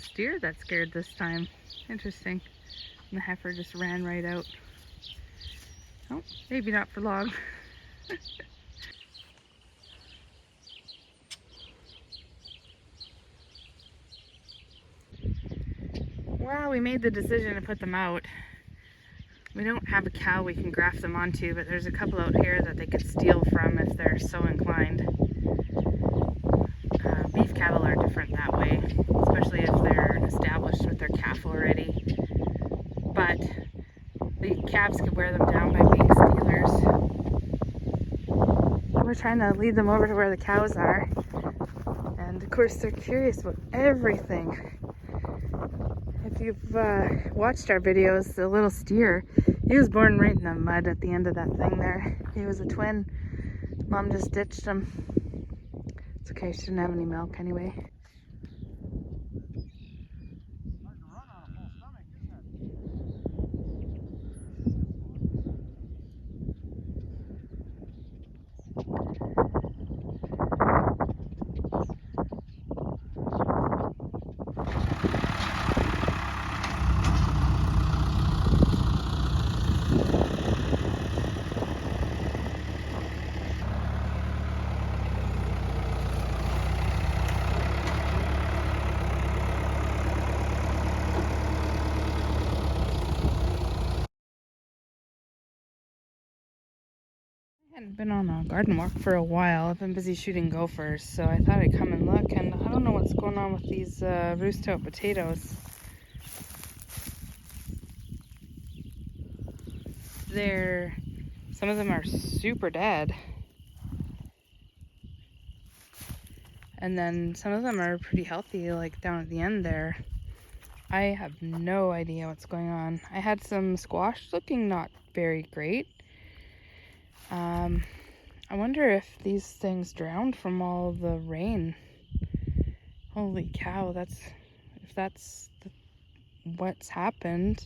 the steer that scared this time. Interesting. And the heifer just ran right out. Oh, maybe not for long. Well, we made the decision to put them out. We don't have a cow we can graft them onto, but there's a couple out here that they could steal from if they're so inclined. Beef cattle are different that way, especially if they're established with their calf already. But the calves could wear them down by being stealers. We're trying to lead them over to where the cows are. And of course they're curious about everything. If you've watched our videos, the little steer, he was born right in the mud at the end of that thing there. He was a twin. Mom just ditched him. It's okay, she didn't have any milk anyway. I hadn't been on a garden walk for a while. I've been busy shooting gophers, so I thought I'd come and look. And I don't know what's going on with these roost-out potatoes. Some of them are super dead. And then some of them are pretty healthy, like down at the end there. I have no idea what's going on. I had some squash looking not very great. I wonder if these things drowned from all the rain. Holy cow, if that's what's happened,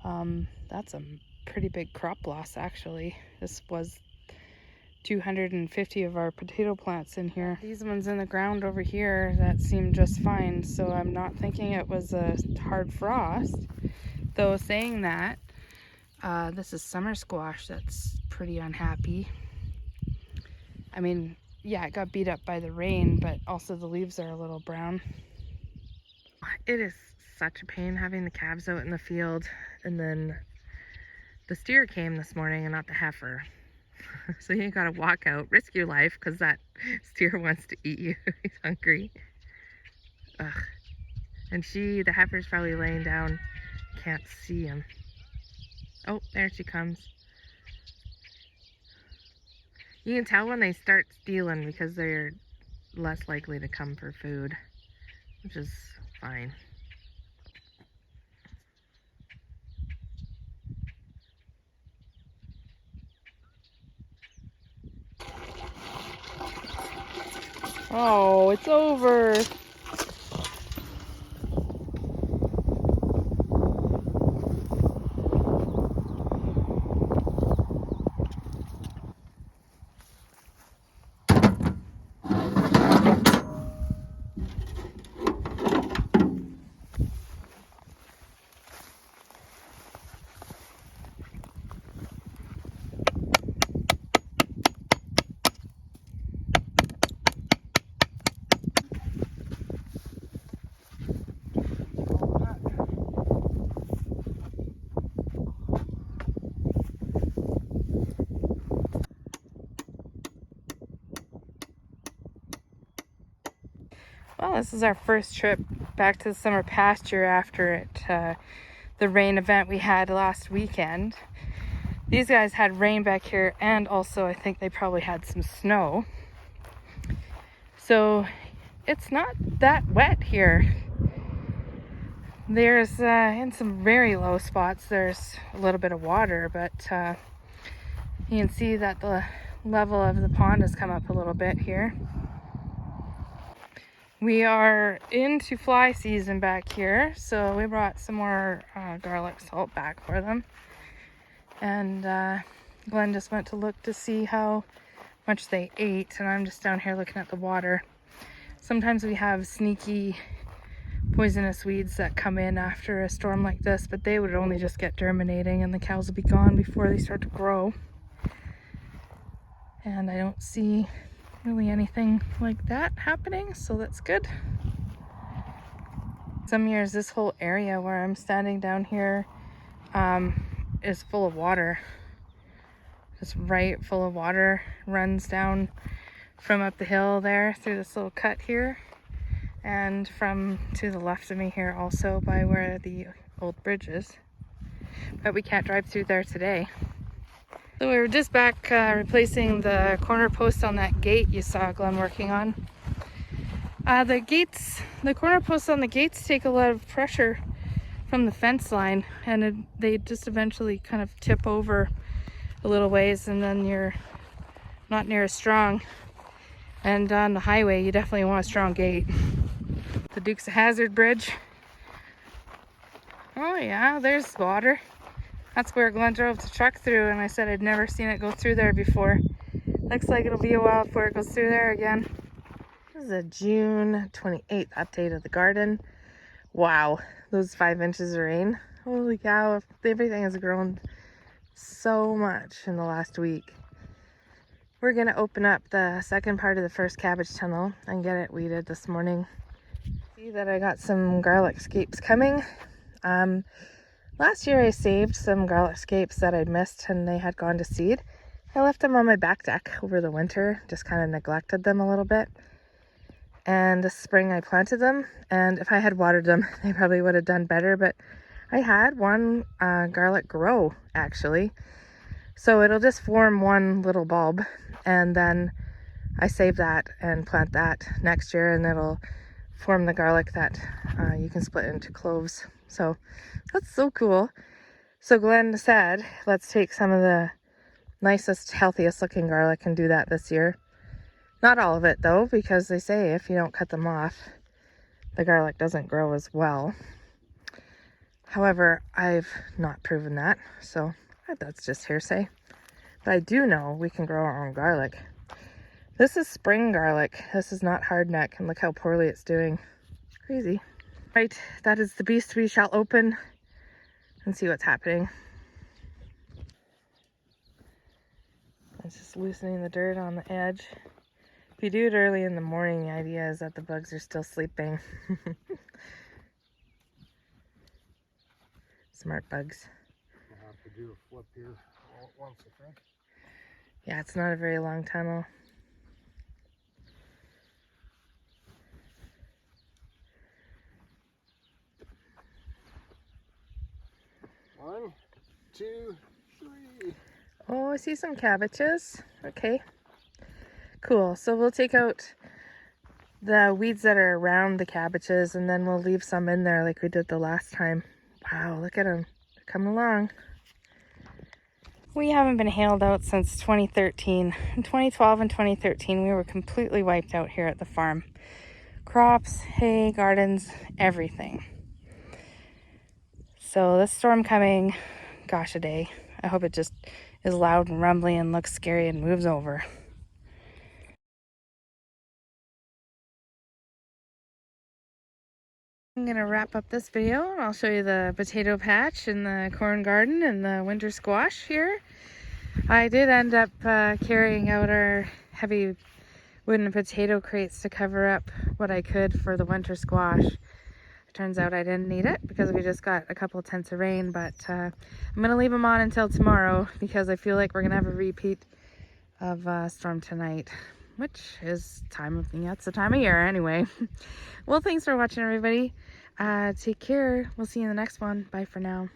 that's a pretty big crop loss actually. This was 250 of our potato plants in here. These ones in the ground over here that seem just fine, so I'm not thinking it was a hard frost. Though saying that, this is summer squash that's pretty unhappy. I mean, yeah, it got beat up by the rain, but also the leaves are a little brown. It is such a pain having the calves out in the field, and then the steer came this morning and not the heifer. So you gotta walk out, risk your life, because that steer wants to eat you. He's hungry. Ugh. And the heifer's probably laying down, can't see him. Oh, there she comes. You can tell when they start stealing because they're less likely to come for food, which is fine. Oh, it's over. Well, this is our first trip back to the summer pasture after the rain event we had last weekend. These guys had rain back here, and also I think they probably had some snow. So it's not that wet here. There's, in some very low spots, there's a little bit of water, but you can see that the level of the pond has come up a little bit here. We are into fly season back here, so we brought some more garlic salt back for them. And Glenn just went to look to see how much they ate, and I'm just down here looking at the water. Sometimes we have sneaky poisonous weeds that come in after a storm like this, but they would only just get germinating and the cows will be gone before they start to grow. And I don't see really anything like that happening, so that's good. Some years this whole area where I'm standing down here is full of water. Just right full of water, runs down from up the hill there through this little cut here, and from to the left of me here also by where the old bridge is. But we can't drive through there today. So we were just back replacing the corner post on that gate you saw Glenn working on. The corner posts on the gates take a lot of pressure from the fence line, and they just eventually kind of tip over a little ways, and then you're not near as strong. And on the highway, you definitely want a strong gate. The Dukes of Hazzard Bridge. Oh yeah, there's water. That's where Glenn drove the truck through, and I said I'd never seen it go through there before. Looks like it'll be a while before it goes through there again. This is a June 28th update of the garden. Wow, those 5 inches of rain. Holy cow, everything has grown so much in the last week. We're gonna open up the second part of the first cabbage tunnel and get it weeded this morning. See that I got some garlic scapes coming. Last year I saved some garlic scapes that I'd missed and they had gone to seed. I left them on my back deck over the winter, just kind of neglected them a little bit. And this spring I planted them, and if I had watered them, they probably would have done better, but I had one garlic grow actually. So it'll just form one little bulb, and then I save that and plant that next year, and it'll form the garlic that you can split into cloves. So that's so cool. So Glenn said, let's take some of the nicest, healthiest looking garlic and do that this year. Not all of it though, because they say if you don't cut them off, the garlic doesn't grow as well. However, I've not proven that, so that's just hearsay. But I do know we can grow our own garlic. This is spring garlic. This is not hardneck, and look how poorly it's doing. Crazy. Right, that is the beast. We shall open and see what's happening. It's just loosening the dirt on the edge. If you do it early in the morning, the idea is that the bugs are still sleeping. Smart bugs. I'll have to do a flip here all at once, I think. Yeah, it's not a very long tunnel. One, two, three. Oh, I see some cabbages. Okay. Cool. So we'll take out the weeds that are around the cabbages, and then we'll leave some in there like we did the last time. Wow, look at them. They're coming along. We haven't been hailed out since 2013. In 2012 and 2013, we were completely wiped out here at the farm. Crops, hay, gardens, everything. So this storm coming, gosh a day. I hope it just is loud and rumbly and looks scary and moves over. I'm going to wrap up this video and I'll show you the potato patch and the corn garden and the winter squash here. I did end up carrying out our heavy wooden potato crates to cover up what I could for the winter squash. It turns out I didn't need it because we just got a couple of tenths of rain, but I'm going to leave them on until tomorrow because I feel like we're going to have a repeat of storm tonight, which is it's the time of year anyway. Well, thanks for watching, everybody. Take care. We'll see you in the next one. Bye for now.